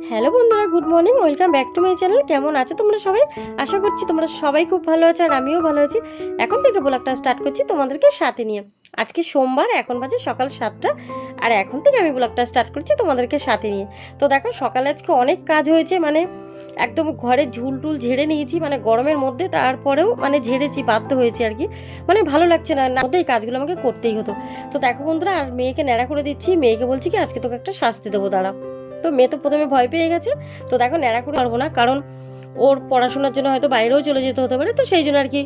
Hello বন্ধুরা, good morning, welcome back to my channel. কেমন আছো তোমরা সবাই? আশা করছি তোমরা সবাই খুব ভালো আছো, আর আমিও ভালো আছি। এখন থেকে ব্লগটা স্টার্ট করছি তোমাদেরকে সাথে নিয়ে। আজকে সোমবার, এখন বাজে সকাল 7টা, আর এখন থেকে আমি ব্লগটা স্টার্ট করছি তোমাদেরকে সাথে নিয়ে। তো দেখো, সকালে আজকে অনেক কাজ হয়েছে, মানে একদম ঘরে ঝুল টুল ঝেড়ে নিয়েছি, মানে গরমের মধ্যে, তারপরেও মানে ঝেড়েছি, বাধ্য হয়েছি আর কি। মানে ভালো লাগছে না, না এই কাজগুলো আমাকে করতেই হতো। তো দেখো বন্ধুরা, আর মেয়েকে ন্যাড়া করে দিচ্ছি। মেয়েকে বলছি কি আজকে তোকে একটা শাস্তি দেবো, দাঁড়া। তো মেয়ে তো প্রথমে ভয় পেয়ে গেছে। তো দেখো, ন্যাড়া করে পারবো না, কারণ ওর পড়াশোনার জন্য হয়তো বাইরেও চলে যেতে হতে পারে, তো সেই জন্য আর কি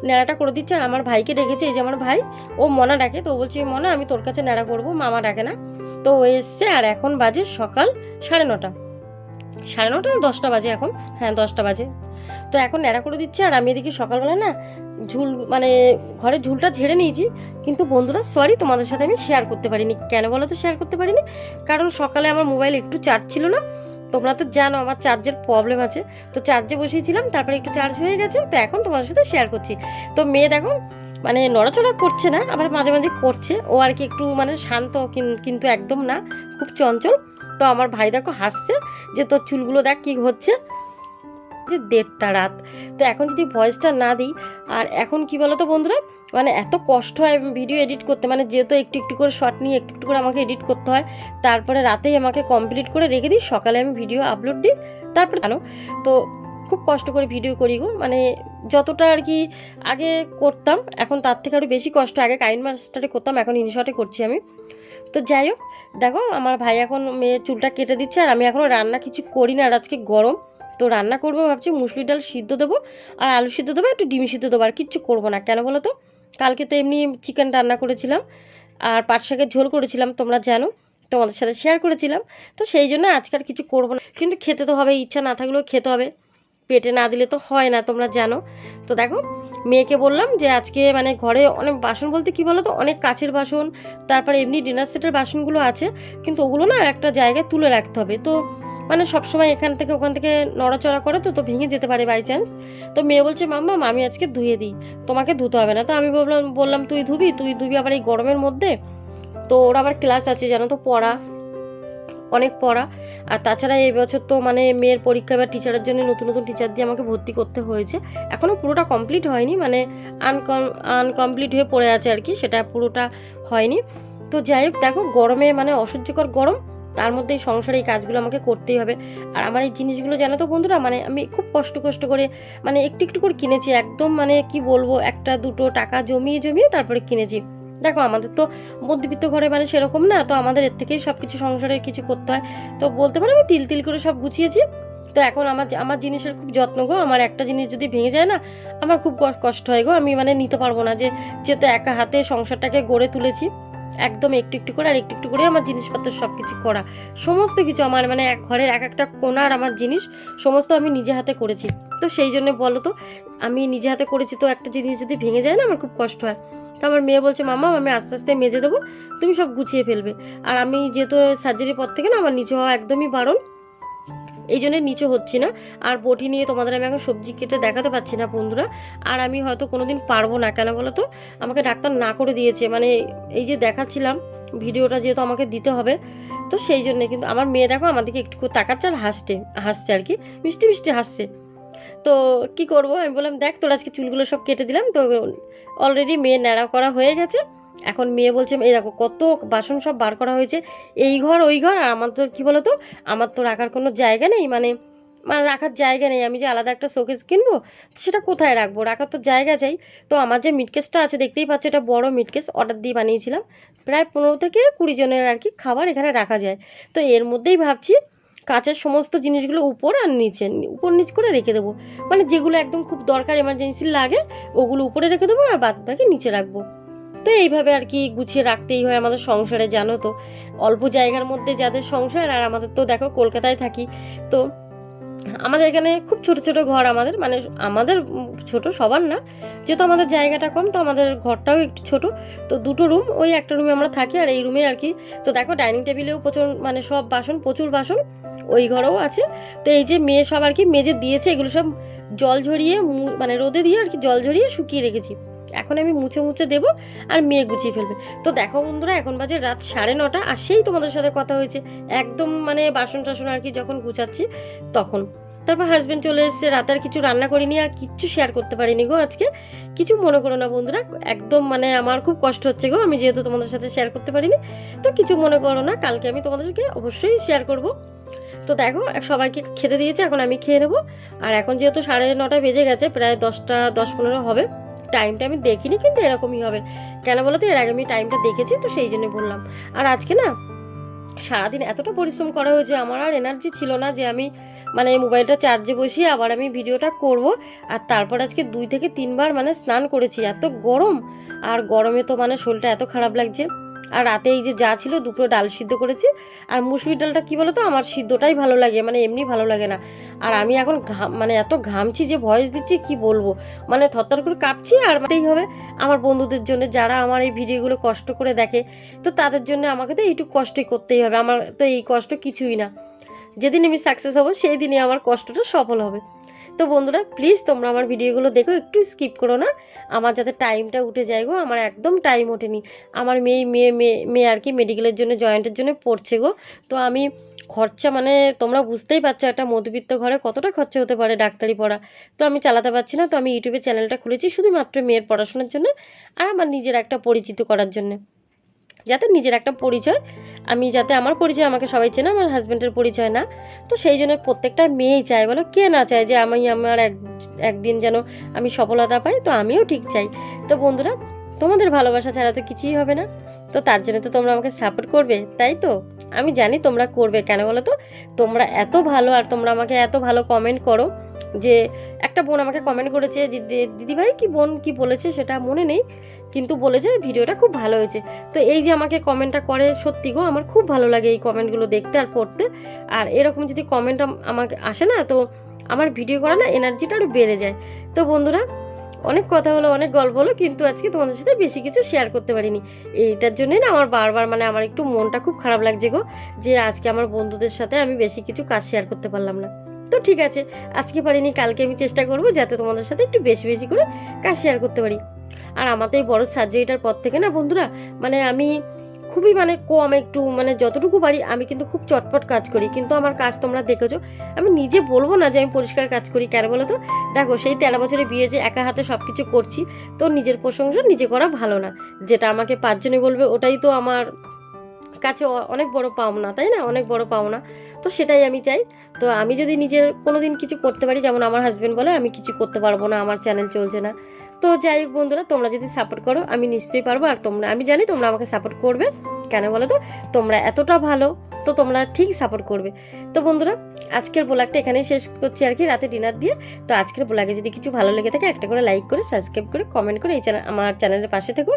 ন্যাড়াটা করে দিচ্ছে। আর আমার ভাইকে ডেকেছে, এই যে আমার ভাই, ও মনা ডাকে। তো বলছি, মনা আমি তোর কাছে ন্যাড়া করবো, মামা ডাকে না। তো ও এসছে, আর এখন বাজে সকাল 9:30, 9:30 না 10টা বাজে এখন, হ্যাঁ 10টা বাজে। তো এখন ন্যাড়া করে দিচ্ছে, আর আমি এদিকে সকালবেলা না ঝুল, মানে ঘরের ঝুলটা ঝেড়ে নিয়েছি। কিন্তু বন্ধুরা সরি, তোমাদের সাথে আমি শেয়ার করতে পারিনি। কেন বলো তো শেয়ার করতে পারিনি? কারণ সকালে আমার মোবাইল একটু চার্জ ছিল না। তোমরা তো জানো আমার চার্জের প্রবলেম আছে। তো চার্জে বসিয়েছিলাম, তারপরে একটু চার্জ হয়ে গেছে, তো এখন তোমাদের সাথে শেয়ার করছি। তো মেয়ে দেখো, মানে নড়াচড়া করছে না, আবার মাঝে মাঝে করছে। ও আর কি একটু মানে শান্ত, কিন্তু একদম না, খুব চঞ্চল। তো আমার ভাই দেখো হাসছে যে তোর চুলগুলো দেখ কি হচ্ছে। যে 1:30 রাত, তো এখন যদি ভয়েসটা না দিই। আর এখন কি বলো তো বন্ধুরা, মানে এত কষ্ট হয় ভিডিও এডিট করতে, মানে যেহেতু একটু একটু করে শর্ট নিয়ে একটু একটু করে আমাকে এডিট করতে হয়। তারপরে রাতেই আমাকে কমপ্লিট করে রেখে দিই, সকালে আমি ভিডিও আপলোড দিই। তারপরে জানো তো খুব কষ্ট করে ভিডিও করি গো, মানে যতটা আর কি আগে করতাম, এখন তার থেকে আরও বেশি কষ্ট। আগে কাইন মাস্টারে করতাম, এখন ইনশর্টে করছি আমি। তো যাই হোক, দেখো আমার ভাই এখন মেয়ের চুলটা কেটে দিচ্ছে, আর আমি এখনও রান্না কিছু করি না, আর আজকে গরম। তো রান্না করবো ভাবছি, মুসুরি ডাল সিদ্ধ দেবো, আর আলু সিদ্ধ দেবো, একটু ডিম সিদ্ধ দেবো, আর কিচ্ছু করবো না। কেন বলো তো, কালকে তো এমনি চিকেন রান্না করেছিলাম, আর পাট শাকের ঝোল করেছিলাম, তোমরা জানো, তোমাদের সাথে শেয়ার করেছিলাম। তো সেই জন্য আজকে আর কিছু করবো না, কিন্তু খেতে তো হবে, ইচ্ছা না থাকলেও খেতে হবে, পেটে না দিলে তো হয় না, তোমরা জানো। তো দেখো, মেয়েকে বললাম যে আজকে মানে ঘরে অনেক বাসন, বলতে কি বলো তো, অনেক কাচের বাসন, তারপরে এমনি ডিনার সেটের বাসনগুলো আছে, কিন্তু ওগুলো না একটা জায়গায় তুলে রাখতে হবে। তো মানে সবসময় এখান থেকে ওখান থেকে নড়াচড়া করে, তো ভেঙে যেতে পারে বাই চান্স। তো মেয়ে বলছে মাম্মা আমি আজকে ধুয়ে দিই, তোমাকে ধুতে হবে না। তো আমি বললাম তুই ধুবি আবার এই গরমের মধ্যে। তো ওর আবার ক্লাস আছে জানো তো, অনেক পড়া। আর তাছাড়া এই বছর তো মানে মেয়ের পরীক্ষা, এবার টিচারের জন্য নতুন নতুন টিচার দিয়ে আমাকে ভর্তি করতে হয়েছে। এখনও পুরোটা কমপ্লিট হয়নি, মানে আনকমপ্লিট হয়ে পড়ে আছে আর কি, সেটা পুরোটা হয়নি। তো যাই হোক, দেখো গরমে মানে অসহ্যকর গরম, তার মধ্যে এই সংসারে এই কাজগুলো আমাকে করতেই হবে। আর আমার এই জিনিসগুলো জানো তো বন্ধুরা, মানে আমি খুব কষ্ট করে মানে একটু একটু করে কিনেছি, একদম মানে কি বলবো, একটা দুটো টাকা জমিয়ে তারপরে কিনেছি। দেখো আমাদের তো মধ্যবিত্ত ঘরে মানে সেরকম না, তো আমাদের এর থেকেই সব কিছু সংসারের কিছু করতে হয়। তো বলতে পারো আমি তিল তিল করে সব গুছিয়েছি। তো এখন আমার জিনিসের খুব যত্ন গো। আমার একটা জিনিস যদি ভেঙে যায় না, আমার খুব কষ্ট হয় গো। আমি মানে নিতে পারবো না, যেহেতু একা হাতে সংসারটাকে গড়ে তুলেছি, একদম একটু একটু করে, আর একটু একটু করে আমার জিনিসপত্র সব কিছু করা, সমস্ত কিছু আমার মানে ঘরের এক একটা কোণার আমার জিনিস সমস্ত আমি নিজে হাতে করেছি। তো সেই জন্য বলো তো, আমি নিজে হাতে করেছি, তো একটা জিনিস যদি ভেঙে যায় না, আমার খুব কষ্ট হয়। তো আমার মেয়ে বলছে মাম্মা আমি আস্তে আস্তে মেজে দেবো, তুমি সব গুছিয়ে ফেলবে। আর আমি যেহেতু সার্জারির পর থেকে না আমার নিচে হওয়া একদমই বারণ, এই জন্য নিচে হচ্ছি না। আর বটি নিয়ে তোমাদের আমি এখন সবজি কেটে দেখাতে পারছি না বন্ধুরা, আর আমি হয়তো কোনোদিন পারবো না। কেন বলো তো, আমাকে ডাক্তার না করে দিয়েছে, মানে এই যে দেখাচ্ছিলাম ভিডিওটা যেহেতু আমাকে দিতে হবে, তো সেই জন্যে। কিন্তু আমার মেয়ে দেখো আমার দিকে একটু তাকাচ্ছে আর হাসছে আর কি, মিষ্টি মিষ্টি হাসছে। তো কি করব, আমি বললাম দেখ তোর আজকে চুলগুলো সব কেটে দিলাম। তো অলরেডি মেয়ে ন্যাড়া করা হয়ে গেছে। এখন মেয়ে বলছে এই দেখো কত বাসন সব বার করা হয়েছে, এই ঘর ওই ঘর। আর আমার তো কী বলো তো, আমার তো রাখার কোনো জায়গা নেই, মানে মানে রাখার জায়গা নেই। আমি যে আলাদা একটা শোকেস কিনবো, সেটা কোথায় রাখবো, রাখার তো জায়গা চাই। তো আমার যে মিটকেসটা আছে দেখতেই পাচ্ছ, এটা বড় মিটকেস, অর্ডার দিয়ে বানিয়েছিলাম। প্রায় 15 থেকে 20 জনের আর কি খাবার এখানে রাখা যায়। তো এর মধ্যেই ভাবছি কাচের সমস্ত জিনিসগুলো উপর আর নিচে, উপর নিচ করে রেখে দেবো। মানে যেগুলো একদম খুব দরকার এমার্জেন্সি লাগে, ওগুলো উপরে রেখে দেবো, আর বাদ বাকি নিচে রাখবো। তো এইভাবে আর কি গুছিয়ে রাখতেই হয় আমাদের সংসারে, জানো তো, অল্প জায়গার মধ্যে যাদের সংসার। আর আমাদের তো দেখো কলকাতায় থাকি, তো আমাদের এখানে খুব ছোট ছোট ঘর, আমাদের ছোট সবার না, যেহেতু আমাদের জায়গাটা কম, তো আমাদের ঘরটাও একটু ছোট। তো দুটো রুম, ওই একটা রুমে আমরা থাকি, আর এই রুমে আর কি। তো দেখো ডাইনিং টেবিলেও প্রচুর মানে সব বাসন, প্রচুর বাসন, ওই ঘরেও আছে। তো এই যে মেয়ে সব আর কি মেজে দিয়েছে, এগুলো সব জল ঝরিয়ে মানে রোদে দিয়ে আর কি জল ঝরিয়ে শুকিয়ে রেখেছি। এখন আমি মুছে মুছে দেবো আর মেয়ে গুছিয়ে ফেলবে। তো দেখো বন্ধুরা, এখন বাজে রাত 9:30 আর সেই তোমাদের সাথে কথা হয়েছে একদম মানে বাসন টাসন আর কি যখন গুছাচ্ছি তখন। তারপর হাজব্যান্ড চলে এসেছে, রাতে আর কিছু রান্না করিনি আর কিচ্ছু শেয়ার করতে পারিনি গো আজকে। কিছু মনে করো না বন্ধুরা, একদম মানে আমার খুব কষ্ট হচ্ছে গো, আমি যেহেতু তোমাদের সাথে শেয়ার করতে পারিনি। তো কিছু মনে করো না, কালকে আমি তোমাদেরকে অবশ্যই শেয়ার করব। তো দেখো সবাইকে খেতে দিয়েছে, এখন আমি খেয়ে নেবো। আর এখন যেহেতু 9:30 বেজে গেছে, প্রায় 10টা 10-15 হবে। টাইমটা আমি দেখিনি, কিন্তু এরকমই হবে। কেন বলো তো, এর আগে আমি টাইমটা দেখেছি, তো সেই জন্য বললাম। আর আজকে না সারাদিন এতটা পরিশ্রম করা হয়েছে, আমার আর এনার্জি ছিল না যে আমি মানে মোবাইলটা চার্জে বসিয়ে আবার আমি ভিডিওটা করব। আর তারপর আজকে 2 থেকে 3 বার মানে স্নান করেছি, এত গরম। আর গরমে তো মানে শরীরটা এত খারাপ লাগছে। আর রাতে এই যে যা ছিল, দুটো ডাল সিদ্ধ করেছি। আর মুসুরির ডালটা কি বলো তো, আমার সিদ্ধটাই ভালো লাগে, মানে এমনি ভালো লাগে না। আর আমি এখন মানে এত ঘামছি যে ভয়েস দিচ্ছি কি বলবো, মানে থরথর করে কাঁপছি। আর মানতেই হবে আমার বন্ধুদের জন্য, যারা আমার এই ভিডিওগুলো কষ্ট করে দেখে, তো তাদের জন্য আমাকে তো এইটুকু কষ্টই করতেই হবে। আমার তো এই কষ্ট কিছুই না, যেদিন আমি সাকসেস হব সেই দিনই আমার কষ্টটা সফল হবে। তো বন্ধুরা প্লিজ তোমরা আমার ভিডিওগুলো দেখো, একটু স্কিপ করো না, আমার যাতে টাইমটা উঠে যায় গো। আমার একদম টাইম ওঠেনি। আমার মেয়ে মেয়ে মেয়ে মেয়ে আর কি মেডিকেলের জন্য, জয়েন্টের জন্য পড়ছে গো। তো আমি খরচা মানে তোমরা বুঝতেই পারছো একটা মধ্যবিত্ত ঘরে কতটা খরচা হতে পারে ডাক্তারি পড়া। তো আমি চালাতে পারছি না, তো আমি ইউটিউবে চ্যানেলটা খুলেছি শুধুমাত্র মেয়ের পড়াশোনার জন্য আর আমার নিজের একটা পরিচিত করার জন্য, যাতে নিজের একটা পরিচয়, আমি যাতে আমার পরিচয় আমাকে সবাই চেনে, আমার হাজব্যান্ডের পরিচয় না। তো সেই জন্য প্রত্যেকটা মেয়েই চায়, বলো কে না চায় যে আমি আমার একদিন যেন আমি সফলতা পাই। তো আমিও ঠিক চাই। তো বন্ধুরা তোমাদের ভালোবাসা ছাড়া তো কিছুই হবে না। তো তার জন্য তো তোমরা আমাকে সাপোর্ট করবে, তাই তো? আমি জানি তোমরা করবে, কেন বলো তো, তোমরা এত ভালো আর তোমরা আমাকে এত ভালো কমেন্ট করো। যে একটা বোন আমাকে কমেন্ট করেছে যে দিদিভাই কি বোন কি বলেছে সেটা মনে নেই, কিন্তু বলেছে ভিডিওটা খুব ভালো হয়েছে। তো এই যে আমাকে কমেন্টটা করে, সত্যি গো আমার খুব ভালো লাগে এই কমেন্টগুলো দেখতে আর পড়তে। আর এরকম যদি কমেন্ট আমাকে আসে না, তো আমার ভিডিও করা না এনার্জিটা আরও বেড়ে যায়। তো বন্ধুরা অনেক কথা হলো, অনেক গল্প হলো, কিন্তু আজকে তোমাদের সাথে বেশি কিছু শেয়ার করতে পারিনি। এইটার জন্যই না আমার বারবার মানে আমার একটু মনটা খুব খারাপ লাগছে গো, যে আজকে আমার বন্ধুদের সাথে আমি বেশি কিছু কাজ শেয়ার করতে পারলাম না। তো ঠিক আছে, আজকে পারিনি, কালকে আমি চেষ্টা করবো যাতে তোমাদের সাথে একটু বেশি বেশি করে কাজ শেয়ার করতে পারি। আর আমার তো এই বড় সার্জারিটার পর থেকে না বন্ধুরা, মানে আমি খুবই মানে কম একটু মানে যতটুকু পারি আমি কিন্তু খুব চটপট কাজ করি, কিন্তু আমার কাজ তোমরা দেখেছো। আমি নিজে বলবো না যে আমি পরিষ্কার কাজ করি, কেন বলো তো, দেখো সেই 13 বছরে বিয়ে যে একা হাতে সব কিছু করছি, তো নিজের প্রশংসা নিজে করা ভালো না। যেটা আমাকে 5 জনে বলবে ওটাই তো আমার কাছে অনেক বড় পাওনা, তাই না? অনেক বড় পাওনা। তো সেটাই আমি চাই। তো আমি যদি নিজের কোনোদিন কিছু করতে পারি, যেমন আমার হাজবেন্ড বলে আমি কিছু করতে পারবো না, আমার চ্যানেল চলছে না। তো যাই হোক বন্ধুরা, তোমরা যদি সাপোর্ট করো আমি নিশ্চয়ই পারবো। আর তোমরা, আমি জানি তোমরা আমাকে সাপোর্ট করবে, কেন বলো তো, তোমরা এতটা ভালো, তো তোমরা ঠিক সাপোর্ট করবে। তো বন্ধুরা আজকের ব্লগটা এখানেই শেষ করছি আর কি, রাতে ডিনার দিয়ে। তো আজকের ব্লগে যদি কিছু ভালো লেগে থাকে একটা করে লাইক করে, সাবস্ক্রাইব করে, কমেন্ট করে এই চ্যানেল, আমার চ্যানেলের পাশে থেকো।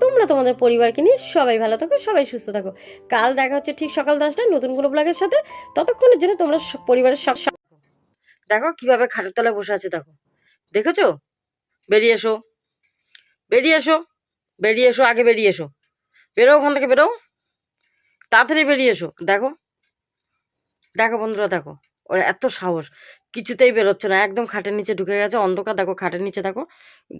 তোমরা তোমাদের পরিবারকে নিয়ে সবাই ভালো থাকো, সবাই সুস্থ থাকো। কাল দেখা হচ্ছে ঠিক সকাল 10টায় নতুন কোনো ব্লগের সাথে। ততক্ষণের জন্য তোমরা পরিবারের সব, দেখো কিভাবে খাটের তলায় বসে আছে, দেখো, দেখেছো? বেরিয়ে এসো, বেরিয়ে এসো, বেরিয়ে এসো, আগে বেরিয়ে এসো, বেরো ওখান থেকে, বেরো তাড়াতাড়ি, বেরিয়ে এসো। দেখো দেখো বন্ধুরা, দেখো ওর এত সাহস, কিছুতেই বেরোচ্ছে না, একদম খাটের নিচে ঢুকে গেছে। অন্ধকার, দেখো খাটের নিচে দেখো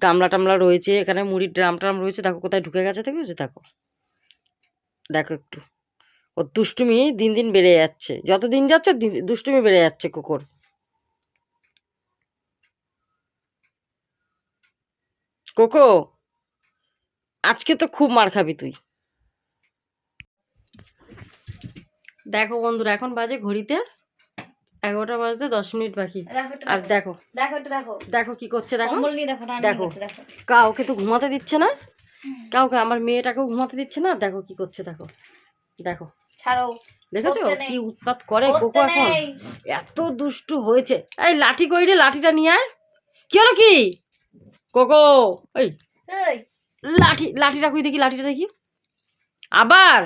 গামলা টামলা রয়েছে, এখানে মুড়ির ড্রাম ট্রাম রয়েছে, দেখো কোথায় ঢুকে গেছে, দেখো দেখো দেখো একটু। ওর দুষ্টুমি দিন দিন বেড়ে যাচ্ছে, যত দিন যাচ্ছে দুষ্টুমি বেড়ে যাচ্ছে কুকুর। কোকো আজকে তো খুব মার খাবি তুই। দেখো বন্ধুরা এখন বাজে ঘড়িতে 11টা বাজতে 10 মিনিট বাকি। আর দেখো দেখো দেখো দেখো কি করছে, দেখো দেখো, কাউকে তো ঘুমাতে দিচ্ছে না, কাউকে, আমার মেয়েটাকেও ঘুমাতে দিচ্ছে না। দেখো কি করছে, দেখো দেখো, ছাড়ো, দেখেছো কি উৎপাত করে কোকো এখন, এত দুষ্টু হয়েছে। এই লাঠি কই রে, লাঠিটা নিয়ে আয়। কি হলো কি কোকো? এই লাঠিটা কই দেখি, লাঠিটা দেখি। আবার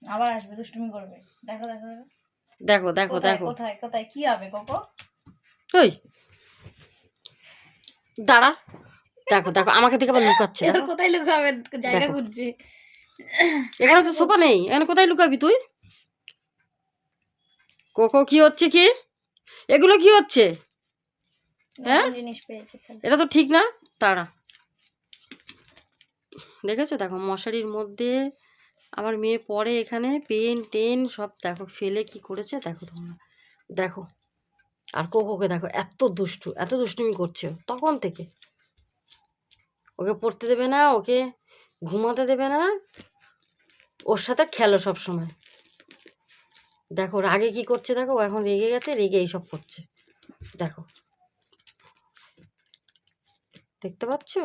আবার আসবে, দুষ্টুমি করবে। দেখো দেখো দেখো দেখো দেখো, কোথায় কোথায় কি হবে কোকো? ওই দাঁড়া, দেখো দেখো আমাকে দেখে আবার লুকাচ্ছে। কোথায় লুকাবে, জায়গা খুঁজছে। এখানে তো সোফা নেই, এখানে কোথায় লুকাবি তুই? কোকো কি হচ্ছে, কি এগুলো কি হচ্ছে? হ্যাঁ, এটা তো ঠিক না। দাঁড়া, দেখেছো দেখো মশারির মধ্যে আমার মেয়ে পড়ে, এখানে পেন টেন সব দেখো ফেলে কি করেছে দেখো তোমরা, দেখো। আর কোকোকে দেখো এত দুষ্টু, এত দুষ্টুমি করছে ও তখন থেকে। ওকে পড়তে দেবে না, ওকে ঘুমাতে দেবে না, ওর সাথে খেলো সব সময়। দেখো রাগে কি করছে দেখো, ও এখন রেগে গেছে, রেগে এইসব করছে দেখো, দেখতে পাচ্ছো।